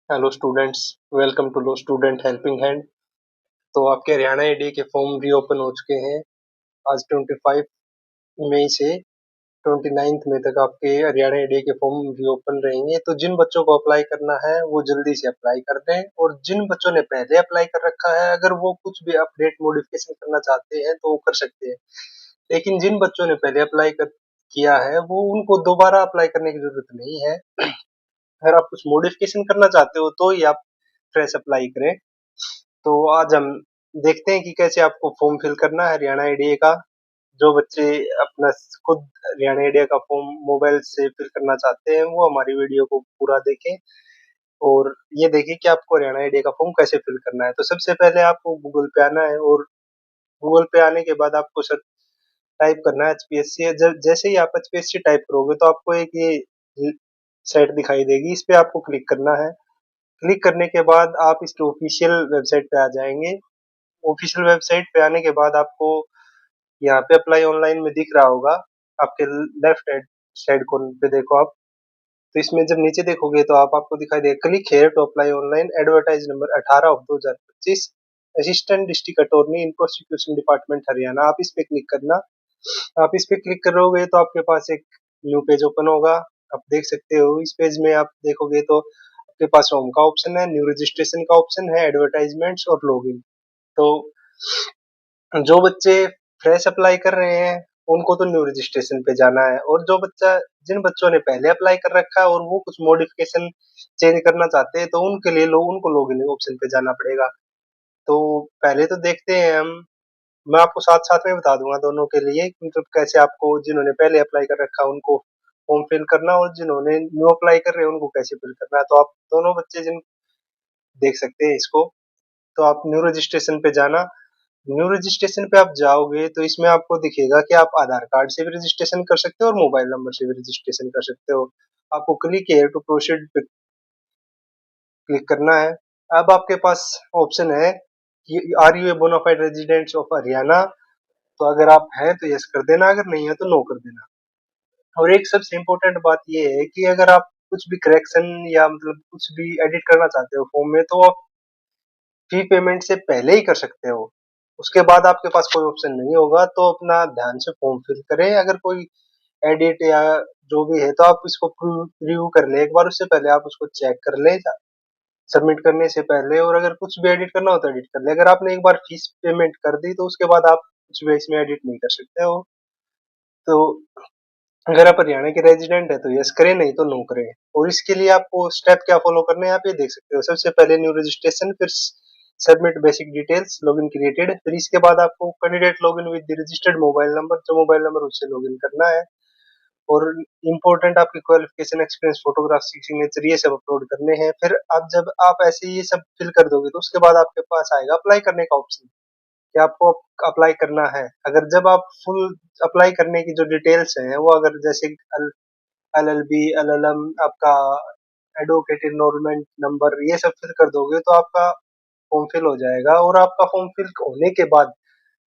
Hello students, welcome to law student helping hand. तो आपके Haryana AD के फॉर्म रीओपन हो चुके हैं। आज 25 मई से 29 मई तक आपके हरियाणा एडी के फॉर्म रीओपन रहेंगे। तो जिन बच्चों को अप्लाई करना है वो जल्दी से अप्लाई कर दें, और जिन बच्चों ने पहले अप्लाई कर रखा है अगर वो कुछ भी अपडेट मॉडिफिकेशन करना चाहते हैं तो वो कर सकते हैं। लेकिन जिन बच्चों ने पहले किया है वो उनको दोबारा अप्लाई करने की जरूरत नहीं है। अगर आप कुछ मॉडिफिकेशन करना चाहते हो तो ही आप फ्रेश अप्लाई करें। तो आज हम देखते हैं कि कैसे आपको फॉर्म फिल करना है हरियाणा एडीए का। जो बच्चे अपना खुद हरियाणा एडीए का फॉर्म मोबाइल से फिल करना चाहते हैं वो हमारी वीडियो को पूरा देखें और ये देखें कि आपको हरियाणा एडीए का फॉर्म कैसे फिल करना है। तो सबसे पहले आपको गूगल पे आना है, और गूगल पे आने के बाद आपको सर टाइप करना है एचपीएससी। जैसे ही आप एचपीएससी टाइप करोगे तो आपको एक ये साइट दिखाई देगी, इस पे आपको क्लिक करना है। क्लिक करने के बाद आप इसके ऑफिशियल वेबसाइट पे आ जाएंगे। ऑफिशियल वेबसाइट पे आने के बाद आपको यहाँ पे अप्लाई ऑनलाइन में दिख रहा होगा, आपके लेफ्ट साइड कॉर्नर पे देखो आप। तो इसमें जब नीचे देखोगे तो आपको दिखाई देगा click here to apply online, advertise number 18/2025, assistant district attorney in prosecution department Haryana. आप इस पे क्लिक करना। आप इस पे क्लिक करोगे तो आपके पास एक न्यू पेज ओपन होगा। आप देख सकते हो इस पेज में आप देखोगे तो आपके पास होम का ऑप्शन है, न्यू रजिस्ट्रेशन का ऑप्शन है, एडवर्टाइजमेंट्स और लॉगिन। तो जो बच्चे फ्रेश अप्लाई कर रहे हैं उनको तो न्यू रजिस्ट्रेशन पे जाना है, और जिन बच्चों ने पहले अप्लाई कर रखा है और वो कुछ मॉडिफिकेशन चेंज करना चाहते हैं तो उनके लिए उनको लॉगिन ऑप्शन पे जाना पड़ेगा। तो पहले तो देखते हैं हम। मैं आपको साथ साथ में बता दूंगा दोनों के लिए, मतलब कैसे आपको जिन्होंने पहले अप्लाई कर रखा है उनको फॉर्म फिल करना और जिन्होंने न्यू अप्लाई कर रहे हैं उनको कैसे फिल करना है। तो आप दोनों बच्चे जिन देख सकते हैं इसको। तो आप न्यू रजिस्ट्रेशन पे जाना। न्यू रजिस्ट्रेशन पे आप जाओगे तो इसमें आपको दिखेगा कि आप आधार कार्ड से भी रजिस्ट्रेशन कर सकते हो और मोबाइल नंबर से भी रजिस्ट्रेशन कर सकते हो। आपको क्लिक हेयर टू प्रोसीड पे क्लिक करना है। अब आपके पास ऑप्शन है कि are you a bonafide resident of Haryana. तो अगर आप हैं तो यस कर देना, अगर नहीं है तो नो कर देना। और एक सबसे इम्पोर्टेंट बात ये है कि अगर आप कुछ भी करेक्शन या मतलब कुछ भी एडिट करना चाहते हो फॉर्म में तो आप फी पेमेंट से पहले ही कर सकते हो। उसके बाद आपके पास कोई ऑप्शन नहीं होगा। तो अपना ध्यान से फॉर्म फिल करें। अगर कोई एडिट या जो भी है तो आप इसको रिव्यू कर ले एक बार, उससे पहले आप उसको चेक कर ले सबमिट करने से पहले। और अगर कुछ भी एडिट करना हो तो एडिट कर ले। अगर आपने एक बार फीस पेमेंट कर दी तो उसके बाद आप कुछ भी इसमें एडिट नहीं कर सकते हो। तो अगर आप हरियाणा के रेजिडेंट है तो यस करें, नहीं तो नो करें। और इसके लिए आपको स्टेप क्या फॉलो करने हैं आप ये देख सकते हो। सबसे पहले न्यू रजिस्ट्रेशन, फिर submit basic details, login created, फिर इसके बाद आपको candidate login with the registered mobile number, जो मोबाइल नंबर उससे लॉगिन करना है। और इम्पोर्टेंट आपकी क्वालिफिकेशन, एक्सपीरियंस, फोटोग्राफ, सिग्नेचर, ये सब अपलोड करने हैं। फिर आप जब आप ऐसे ये सब फिल कर दोगे तो उसके बाद आपके पास आएगा अप्लाई करने का ऑप्शन कि आपको अप्लाई करना है। अगर जब आप फुल अप्लाई करने की जो डिटेल्स हैं वो अगर जैसे एलएलबी, एलएलएम, आपका एडवोकेट एनरोलमेंट नंबर, ये सब फिल कर दोगे तो आपका फॉर्म फिल हो जाएगा। और आपका फॉर्म फिल होने के बाद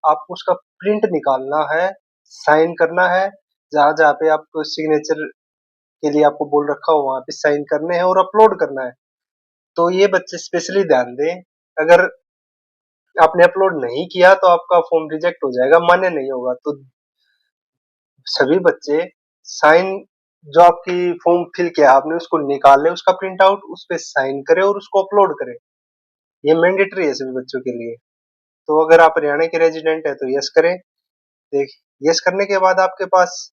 आपको उसका प्रिंट निकालना है, साइन करना है। जहां जहां पे आपको सिग्नेचर के लिए आपको बोल रखा हो वहां पे साइन करने हैं और अपलोड करना है। तो ये बच्चे स्पेशली ध्यान दें। अगर आपने अपलोड नहीं किया तो आपका फॉर्म रिजेक्ट हो जाएगा, मान्य नहीं होगा। तो सभी बच्चे साइन, जो आपकी फॉर्म फिल किया आपने उसको निकाल ले, उसका प्रिंट आउट, उस पे साइन करें और उसको अपलोड करें। ये मैंडेटरी है सभी बच्चों के लिए। तो अगर आप हरियाणा के रेजिडेंट है तो यस करें। देख, यस करने के बाद आपके पास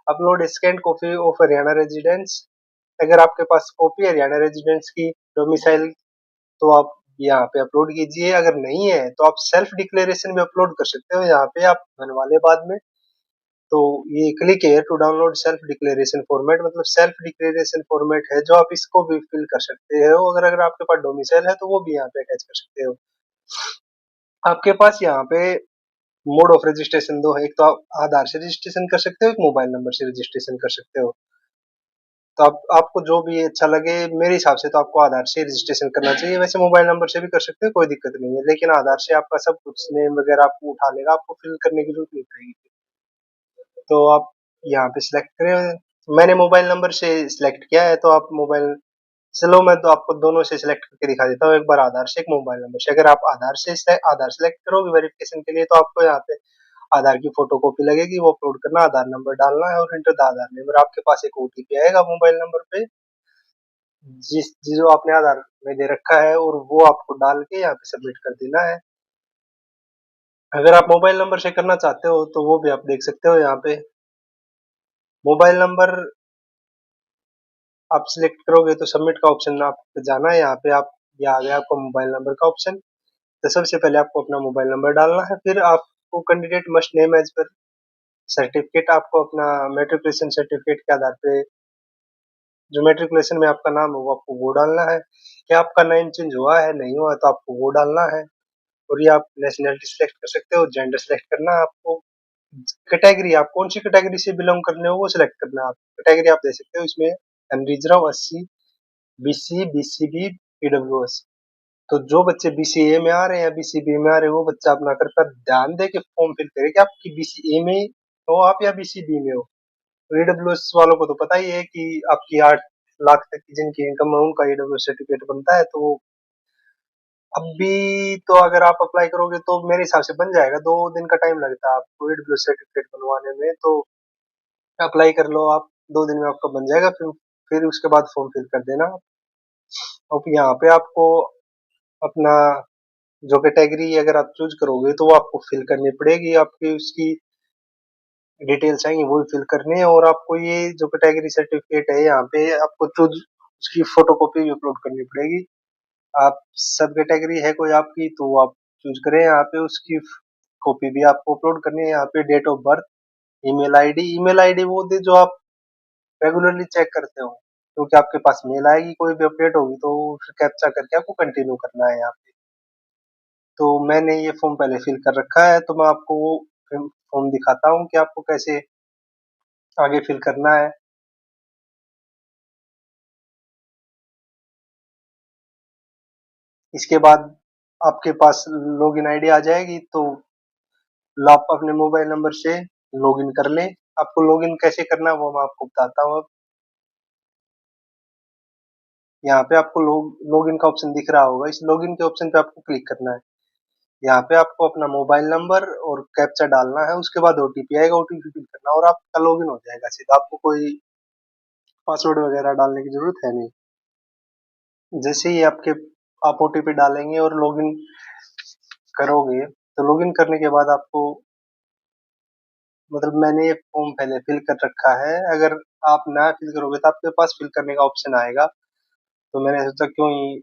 upload scan copy of Haryana residence. अगर आपके पास कॉपी हरियाणा रेजिडेंस की डोमिसाइल तो आप यहाँ पे अपलोड कीजिए। अगर नहीं है तो आप सेल्फ डिक्लेरेशन में अपलोड कर सकते हो, यहाँ पे आप बनवा ले बाद में। तो ये click here to download self declaration format, मतलब सेल्फ डिक्लेरेशन फॉर्मेट है जो आप इसको भी फिल कर सकते हो। अगर अगर आपके पास डोमिसाइल है तो वो भी यहाँ पे अटैच कर सकते हो। आपके पास यहाँ पे मोड ऑफ रजिस्ट्रेशन दो है, एक तो आप आधार से रजिस्ट्रेशन कर सकते हो, एक मोबाइल नंबर से रजिस्ट्रेशन कर सकते हो। तो आप आपको जो भी अच्छा लगे, मेरे हिसाब से तो आपको आधार से रजिस्ट्रेशन करना चाहिए। वैसे मोबाइल नंबर से भी कर सकते हो, कोई दिक्कत नहीं है, लेकिन आधार से आपका सब कुछ नेम वगैरह आपको उठा लेगा, आपको फिल करने की जरूरत नहीं पड़ेगी। तो आप यहाँ पे सिलेक्ट करें। मैंने मोबाइल नंबर से सिलेक्ट किया है तो आप मोबाइल चलो मैं तो आपको दोनों से सिलेक्ट करके दिखा देता हूँ, एक बार आधार से, एक मोबाइल नंबर से। अगर आप आधार सेलेक्ट करोगे वेरिफिकेशन के लिए, तो आपको यहाँ पे आधार की फोटोकॉपी लगेगी, वो अपलोड करना, आधार नंबर डालना है और इंटर द आधार नंबर। आपके पास एक ओटीपी आएगा मोबाइल नंबर पे, जो आपने आधार में दे रखा है, और वो आपको डाल के यहाँ पे सबमिट कर देना है। अगर आप मोबाइल नंबर से करना चाहते हो तो वो भी आप देख सकते हो यहाँ पे। मोबाइल नंबर आप सिलेक्ट करोगे तो सबमिट का ऑप्शन आप पे जाना है, यहाँ पे आप, ये आ गया आपका मोबाइल नंबर का ऑप्शन। तो सबसे पहले आपको अपना मोबाइल नंबर डालना है, फिर आपको candidate must name as per certificate, आपको अपना मेट्रिकुलेशन सर्टिफिकेट के आधार पे जो मेट्रिकुलेशन में आपका नाम होगा आपको वो डालना है। क्या आपका नेम चेंज हुआ है, नहीं हुआ है, तो आपको वो डालना है। और ये आप नेशनलिटी सिलेक्ट कर सकते हो, जेंडर सिलेक्ट करना है आपको, कैटेगरी आप कौन सी कैटेगरी से बिलोंग करने हो वो सिलेक्ट करना है। आप कैटेगरी आप दे सकते हो इसमें unreserve, SC, BC, BCB, EWS. तो जो बच्चे बीसीए में आ रहे हैं या बीसीबी में आ रहे हैं, वो बच्चा अपना कृपया ध्यान दे के फॉर्म फिल करे कि आपकी बीसीए में हो आप या बीसीबी में हो। ईडब्ल्यूएस वालों को तो पता ही है कि आपकी 8 लाख तक की जिनकी इनकम है उनका ईडब्ल्यूएस सर्टिफिकेट बनता है। तो अभी तो अगर आप अप्लाई करोगे तो मेरे हिसाब से बन जाएगा, 2 दिन का टाइम लगता है आपको ईडब्ल्यूएस सर्टिफिकेट बनवाने में। तो अप्लाई कर लो आप, 2 दिन में आपका बन जाएगा। फिर उसके बाद फॉर्म फिल कर देना। अब यहाँ पे आपको अपना जो कैटेगरी अगर आप चूज करोगे तो वो आपको फिल करनी पड़ेगी, आपकी उसकी डिटेल्स आएंगी वो भी फिल करनी है। और आपको ये जो कैटेगरी सर्टिफिकेट है यहाँ पे आपको चूज उसकी फोटोकॉपी भी अपलोड करनी पड़ेगी। आप सब कैटेगरी है कोई आपकी तो वो आप चूज करें, यहाँ पे उसकी कॉपी भी आपको अपलोड करनी है। यहाँ पे date of birth, email ID वो दे जो आप रेगुलरली चेक करते हो, क्योंकि आपके पास मेल आएगी कोई भी अपडेट होगी तो फिर कैप्चा करके आपको कंटिन्यू करना है यहाँ पे। तो मैंने ये फॉर्म पहले फिल कर रखा है, तो मैं आपको वो फॉर्म दिखाता हूँ कि आपको कैसे आगे फिल करना है। इसके बाद आपके पास लॉगिन आईडी आ जाएगी, तो आप अपने मोबाइल नंबर से लॉगिन कर लें। आपको लॉगिन कैसे करना है वो मैं आपको बताता हूँ अब। यहाँ पे आपको लॉगिन का ऑप्शन दिख रहा होगा, इस लॉगिन के ऑप्शन पे आपको क्लिक करना है। यहाँ पे आपको अपना मोबाइल नंबर और कैप्चा डालना है, उसके बाद ओटीपी आएगा, ओटीपी फिल करना और आपका लॉगिन हो जाएगा सीधा। आपको कोई पासवर्ड वगैरह डालने की जरूरत है नहीं। जैसे ही आप ओटीपी डालेंगे और लॉगिन करोगे, तो लॉगिन करने के बाद आपको, मतलब मैंने ये फॉर्म पहले फिल कर रखा है, अगर आप ना फिल करोगे तो आपके पास फिल करने का ऑप्शन आएगा। तो मैंने सोचा क्यों ही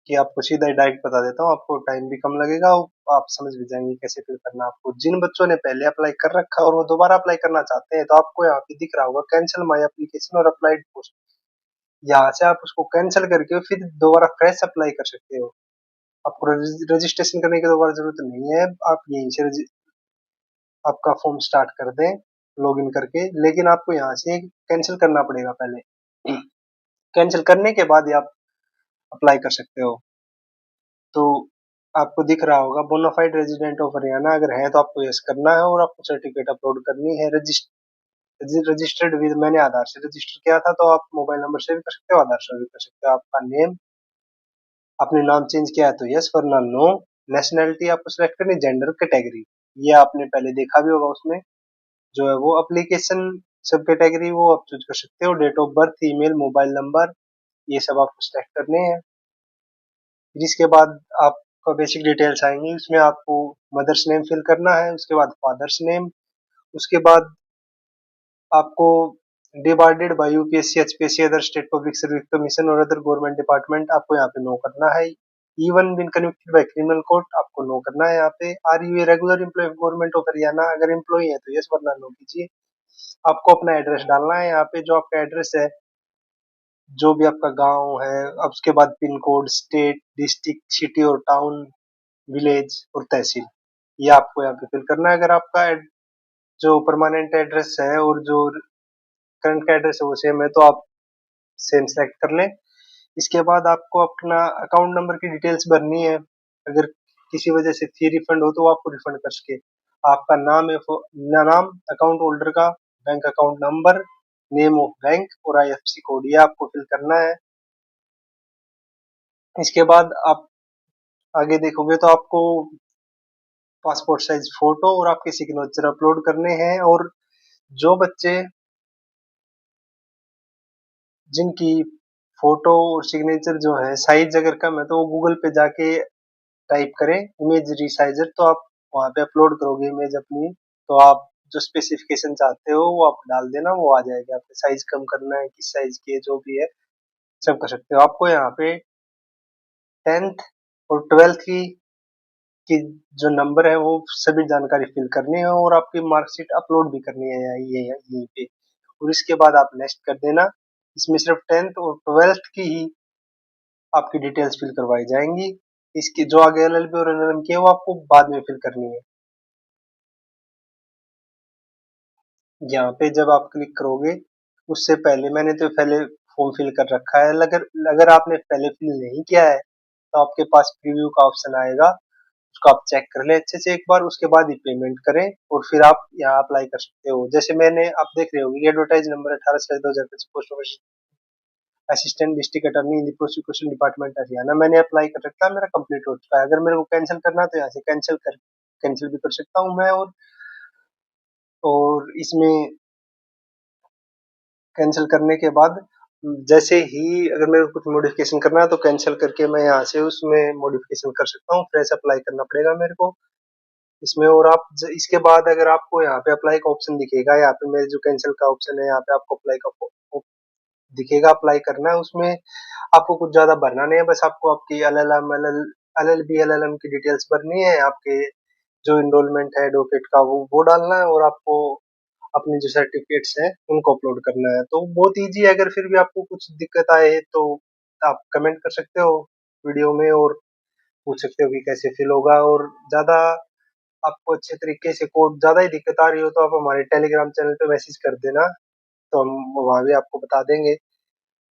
कि आपको सीधा ही डायरेक्ट बता देता हूँ, आपको टाइम भी कम लगेगा और आप समझ भी जाएंगे कैसे फिल करना है आपको। जिन बच्चों ने पहले अप्लाई कर रखा और वो दोबारा अप्लाई करना चाहते हैं, तो आपको यहाँ पे दिख रहा होगा कैंसिल माई एप्लीकेशन और अप्लाइड पोस्ट। यहाँ से आप उसको कैंसिल करके फिर दोबारा फ्रेश अप्लाई कर सकते हो। आपको रजिस्ट्रेशन करने की दोबारा जरूरत नहीं है, आप यहीं से आपका फॉर्म स्टार्ट कर दें लॉगिन करके। लेकिन आपको यहाँ से कैंसिल करना पड़ेगा पहले। कैंसिल करने के बाद ही आप अप्लाई कर सकते हो। तो आपको दिख रहा होगा बोनाफाइड रेजिडेंट ऑफ हरियाणा, अगर है तो आपको यस करना है और आपको सर्टिफिकेट अपलोड करनी है। रजिस्टर्ड विद, मैंने आधार से रजिस्टर किया था, तो आप मोबाइल नंबर से भी कर सकते हो, आधार से भी कर सकते हो। आपका नेम, आपने नाम चेंज किया है तो यस, वरना नो। नेशनैलिटी आपको सिलेक्ट करनी, जेंडर, कैटेगरी ये आपने पहले देखा भी होगा उसमें जो है वो एप्लीकेशन सब कैटेगरी वो आप चूज कर सकते हो। Date of birth, email, mobile number, ये सब आपको सिलेक्ट करने हैं। जिसके बाद आपका बेसिक डिटेल्स आएंगी, उसमें आपको मदर्स नेम फिल करना है, उसके बाद फादर्स नेम, उसके बाद आपको divided by UPSC, HPSC, other state public service commission और अदर गवर्नमेंट डिपार्टमेंट, आपको यहाँ पे नो करना है। Even been convicted by criminal court, आपको नो करना है यहाँ पे। Are you a regular employ of government of Haryana, अगर एम्प्लॉय है तो यस, वरना नो कीजिए। आपको अपना एड्रेस डालना है यहाँ पे, जो आपका एड्रेस है, जो भी आपका गांव है। अब उसके बाद pin code, state, district, city और टाउन, विलेज और तहसील, ये आपको यहाँ पे फिल करना है। अगर आपका जो परमानेंट एड्रेस है और जो करंट का एड्रेस है वो सेम है, तो आप सेम सेलेक्ट कर लें। इसके बाद आपको अपना अकाउंट नंबर की डिटेल्स भरनी है। अगर किसी वजह से फी रिफंड हो तो वो आपको रिफंड कर सके। आपका नाम है, नाम अकाउंट होल्डर का, bank account number, name of bank और आईएफएससी कोड, ये आपको फिल करना है। इसके बाद आप आगे देखोगे तो आपको पासपोर्ट साइज फोटो और आपके सिग्नेचर अपलोड करने हैं। और जो बच्चे जिनकी फोटो और सिग्नेचर जो है साइज अगर कम है तो वो गूगल पे जाके टाइप करें इमेज रिसाइजर, तो आप वहां पे अपलोड करोगे इमेज अपनी, तो आप जो स्पेसिफिकेशन चाहते हो वो आप डाल देना, वो आ जाएगा। आपको साइज कम करना है, किस साइज की है, जो भी है सब कर सकते हो। आपको यहाँ पे 10th और 12th की जो नंबर है वो सभी जानकारी फिल करनी है और आपकी मार्कशीट अपलोड भी करनी है यहीं पे। और इसके बाद आप नेक्स्ट कर देना। इसमें सिर्फ 10th और 12th की ही आपकी डिटेल्स फिल करवाई जाएंगी। इसकी जो आगे एलएलबी और एलएलएम की है वो आपको बाद में फिल करनी है। यहाँ पे जब आप क्लिक करोगे उससे पहले मैंने तो पहले फॉर्म फिल कर रखा है, अगर अगर आपने पहले फिल नहीं किया है तो आपके पास प्रीव्यू का ऑप्शन आएगा, उसको आप चेक कर ले अच्छे से एक बार, उसके बाद ही पेमेंट करें और फिर आप यहाँ अप्लाई कर सकते हो। जैसे मैंने आप देख रहे होंगे advertise number 18/2025 post office assistant district attorney in the prosecution department Haryana मैंने अप्लाई कर रखा है, मेरा कंप्लीट हो चुका है। अगर मेरे को कैंसिल करना है तो यहाँ से कैंसिल भी कर सकता हूँ मैं। और इसमें कैंसिल करने के बाद जैसे ही अगर मेरे को कुछ मॉडिफिकेशन करना है तो कैंसिल करके मैं यहाँ से उसमें मॉडिफिकेशन कर सकता हूँ, फ्रेश अप्लाई करना पड़ेगा मेरे को इसमें। और आप इसके बाद अगर आपको यहाँ पे अप्लाई का ऑप्शन दिखेगा, यहाँ पे मेरे जो कैंसिल का ऑप्शन है यहाँ पे आपको अप्लाई का दिखेगा, अप्लाई करना है उसमें। आपको कुछ ज्यादा भरना नहीं है, बस आपको आपकी एल एल बी की डिटेल्स भरनी है, आपके जो इनरोलमेंट है एडवोकेट का वो डालना है और आपको अपने जो सर्टिफिकेट्स हैं उनको अपलोड करना है। तो बहुत इजी है। अगर फिर भी आपको कुछ दिक्कत आए तो आप कमेंट कर सकते हो वीडियो में और पूछ सकते हो कि कैसे फिल होगा। और ज्यादा आपको अच्छे तरीके से को ज्यादा ही दिक्कत आ रही हो तो आप हमारे टेलीग्राम चैनल पे मैसेज कर देना, तो हम वहां भी आपको बता देंगे।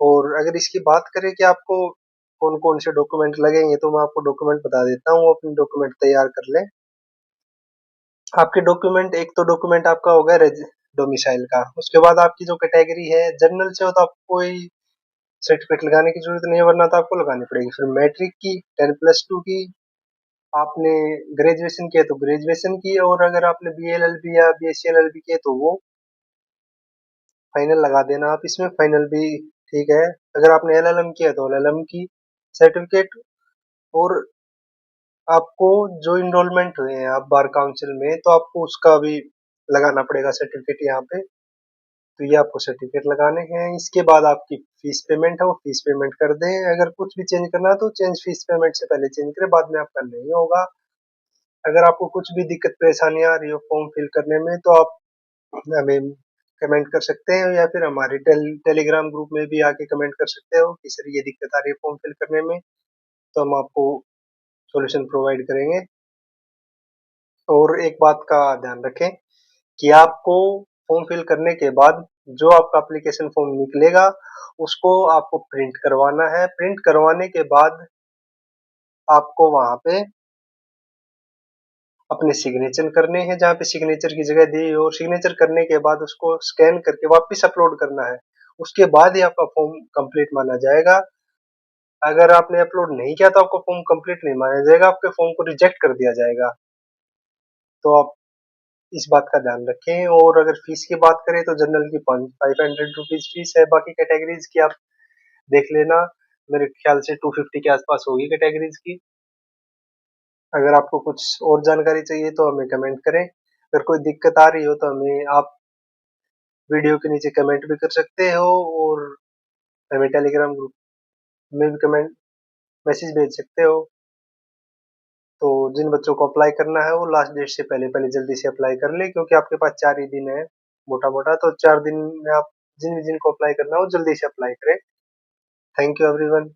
और अगर इसकी बात करें कि आपको कौन कौन से डॉक्यूमेंट लगेंगे तो मैं आपको डॉक्यूमेंट बता देता हूँ, अपने डॉक्यूमेंट तैयार कर लें। आपके डॉक्यूमेंट, एक तो डॉक्यूमेंट आपका होगा डोमिसाइल का, उसके बाद आपकी जो कैटेगरी है जनरल से हो तो आपको कोई सर्टिफिकेट लगाने की जरूरत नहीं है, वरना तो आपको लगानी पड़ेगी। फिर मैट्रिक की, 10+2 की, आपने ग्रेजुएशन किया तो ग्रेजुएशन की, और अगर आपने बी एल एल बी या B S C L L B किया तो वो फाइनल लगा देना आप इसमें, फाइनल भी ठीक है। अगर आपने एल एल एम किया तो एल एल एम की सर्टिफिकेट। और आपको जो इनरोलमेंट हुए हैं आप बार काउंसिल में तो आपको उसका भी लगाना पड़ेगा सर्टिफिकेट यहाँ पे। तो ये आपको सर्टिफिकेट लगाने हैं। इसके बाद आपकी फीस पेमेंट है वो फीस पेमेंट कर दें। अगर कुछ भी चेंज करना है तो चेंज फीस पेमेंट से पहले चेंज करें, बाद में आपका नहीं होगा। अगर आपको कुछ भी दिक्कत परेशानी आ रही हो फॉर्म फिल करने में तो आप हमें कमेंट कर सकते हैं, या फिर हमारे टेलीग्राम ग्रुप में भी आके कमेंट कर सकते हो कि सर ये दिक्कत आ रही है फॉर्म फिल करने में, तो हम आपको सॉल्यूशन प्रोवाइड करेंगे। और एक बात का ध्यान रखें कि आपको फॉर्म फिल करने के बाद जो आपका एप्लीकेशन फॉर्म निकलेगा उसको आपको प्रिंट करवाना है। प्रिंट करवाने के बाद आपको वहां पे अपने सिग्नेचर करने हैं जहाँ पे सिग्नेचर की जगह दी हो, और सिग्नेचर करने के बाद उसको स्कैन करके वापस अपलोड करना है। उसके बाद ही आपका फॉर्म कंप्लीट माना जाएगा। अगर आपने अपलोड नहीं किया तो आपका फॉर्म कंप्लीट नहीं माना जाएगा, आपके फॉर्म को रिजेक्ट कर दिया जाएगा। तो आप इस बात का ध्यान रखें। और अगर फीस की बात करें तो जनरल की 500 रुपीज फीस है, बाकी कैटेगरीज की आप देख लेना, मेरे ख्याल से 250 के आसपास होगी कैटेगरीज की। अगर आपको कुछ और जानकारी चाहिए तो हमें कमेंट करें। अगर कोई दिक्कत आ रही हो तो हमें आप वीडियो के नीचे कमेंट भी कर सकते हो, और हमें टेलीग्राम ग्रुप में भी कमेंट मैसेज भेज सकते हो। तो जिन बच्चों को अप्लाई करना है वो लास्ट डेट से पहले पहले जल्दी से अप्लाई कर ले, क्योंकि आपके पास 4 ही दिन है मोटा मोटा, तो 4 दिन में आप जिन जिनको अप्लाई करना है वो जल्दी से अप्लाई करें। Thank you everyone.